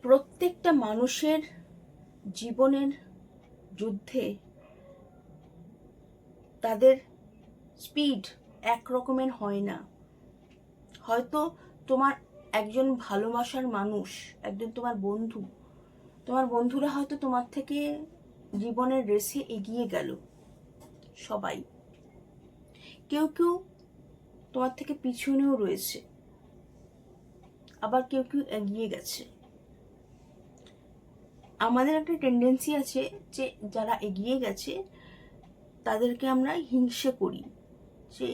প্রত্যেকটা মানুষের জীবনের যুদ্ধে তাদের স্পিড এক রকমের হয় না। হয়তো তোমার একজন ভালোবাসার মানুষ, একজন তোমার বন্ধুরা হয়তো তোমার থেকে জীবনের রেসে এগিয়ে গেল। সবাই, কেউ কেউ তোমার থেকে পিছনেও রয়েছে, আবার কেউ কেউ এগিয়ে গেছে। আমাদের একটা টেন্ডেন্সি আছে যে যারা এগিয়ে গেছে তাদেরকে আমরা হিংসে করি, যে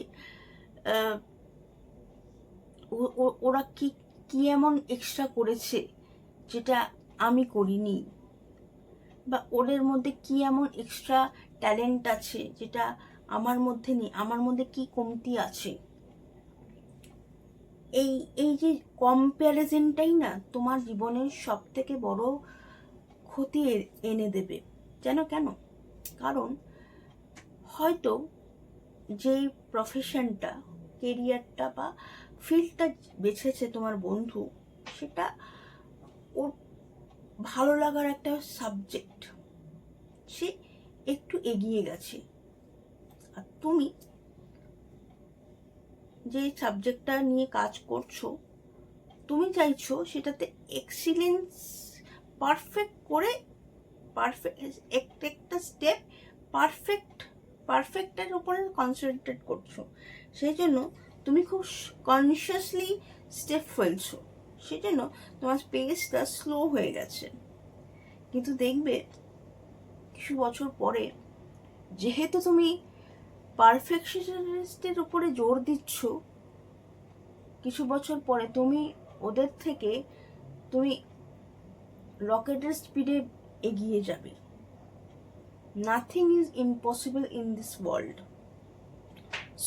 ওরা কি এমন এক্সট্রা করেছে যেটা আমি করিনি, বা ওদের মধ্যে কি এমন এক্সট্রা ট্যালেন্ট আছে যেটা আমার মধ্যে নেই, আমার মধ্যে কি কমতি আছে। এই যে কম্প্যারিজনটাই না তোমার জীবনের সব থেকে বড় ক্ষতি এনে দেবে। কেন? কারণ হয়তো যেই প্রফেশনটা, কেরিয়ারটা বা ফিল্ডটা বেছেছে তোমার বন্ধু, সেটা ওর ভালো লাগার একটা সাবজেক্ট, সে একটু এগিয়ে গেছে, আর তুমি যে সাবজেক্টটা নিয়ে কাজ করছো তুমি চাইছো সেটাতে এক্সিলেন্স পারফেক্ট করে, একটা স্টেপ পারফেক্টের উপরে কনসেন্ট্রেট করছো। সেই জন্য তুমি খুব কনসিয়াসলি স্টেপ ফেলছো, সেই জন্য তোমার পেসটা স্লো হয়ে গেছে। কিন্তু দেখবে কিছু বছর পরে, যেহেতু তুমি পারফেকশনিস্টের উপরে জোর দিচ্ছ, কিছু বছর পরে তুমি ওদের থেকে রকেটের স্পিডে এগিয়ে যাবে। Nothing is impossible in this world.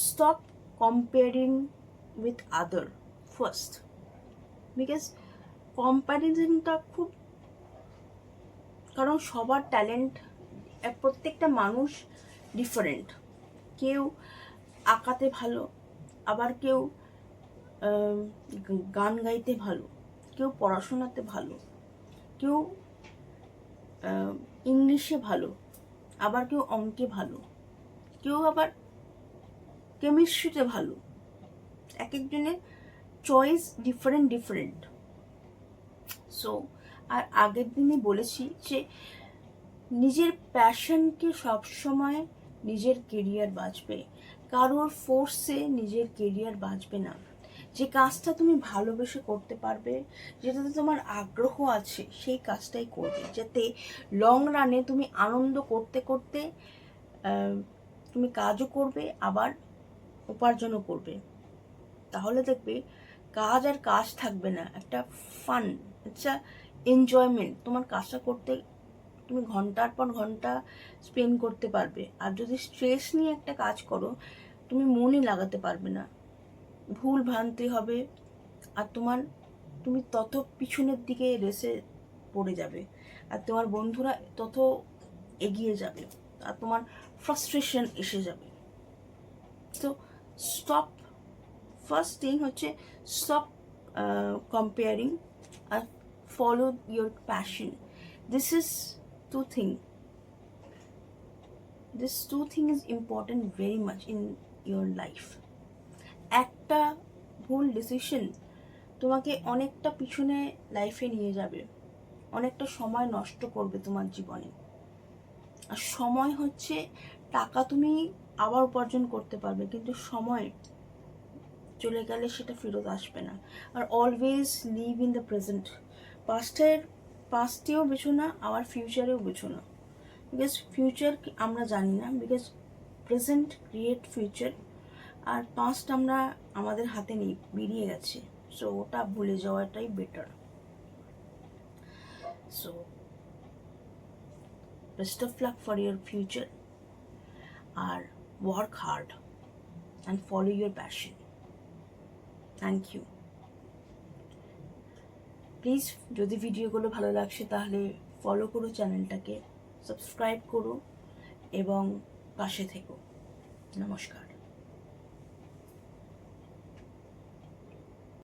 Stop comparing with other first, because কম্প্যারিজনটা খুব, কারণ সবার ট্যালেন্ট, প্রত্যেকটা মানুষ ডিফারেন্ট। কেউ আঁকাতে ভালো, আবার কেউ গান গাইতে ভালো, কেউ পড়াশোনাতে ভালো, কেউ ইংলিশে ভালো, আবার কেউ অঙ্কে ভালো, কেউ আবার কেমিস্ট্রিতে ভালো। এক একজনের চয়েস ডিফারেন্ট। সো আর আগের দিনে বলেছি যে নিজের প্যাশনকে সবসময় নিজের কেরিয়ার বাঁচবে, কারোর ফোর্সে নিজের কেরিয়ার বাঁচবে না। যে কাজটা তুমি ভালোবেসে করতে পারবে, যেটাতে তোমার আগ্রহ আছে, সেই কাজটাই করবে, যাতে লং রানে তুমি আনন্দ করতে করতে তুমি কাজও করবে, আবার উপার্জনও করবে। তাহলে দেখবে কাজ আর কাজ থাকবে না, একটা ফান, আচ্ছা এনজয়মেন্ট। তোমার কাজটা করতে তুমি ঘন্টার পর ঘন্টা স্পেন্ড করতে পারবে। আর যদি স্ট্রেস নিয়ে একটা কাজ করো, তুমি মনই লাগাতে পারবে না, ভুল ভ্রান্তি হবে, আর তুমি তত পিছনের দিকে রেসে পড়ে যাবে, আর তোমার বন্ধুরা তত এগিয়ে যাবে, আর তোমার ফ্রাস্ট্রেশন এসে যাবে। তো স্টপ, ফার্স্ট থিং হচ্ছে স্টপ কম্পেয়ারিং আর follow your passion. This is two thing is important very much in your life. একটা ভুল ডিসিশন তোমাকে অনেকটা পিছনে লাইফে নিয়ে যাবে, অনেকটা সময় নষ্ট করবে তোমার জীবনে। আর সময় হচ্ছে টাকা, তুমি আবার উপার্জন করতে পারবে, কিন্তু সময় চলে গেলে সেটা ফেরত আসবে না। আর always live in the present. পাস্টেও বেছো না, আবার ফিউচারেও বেছো না, বিকজ ফিউচার আমরা জানি না, বিকজ প্রেজেন্ট ক্রিয়েট ফিউচার, আর পাস্ট আমরা আমাদের হাতে নেই, বেরিয়ে গেছে। সো ওটা ভুলে যাওয়াটাই better. So best of luck for your future, আর work hard and follow your passion. Thank you. Please যদি ভিডিওগুলো ভালো লাগছে তাহলে ফলো করো চ্যানেলটাকে, সাবস্ক্রাইব করো এবং পাশে থেকো। নমস্কার।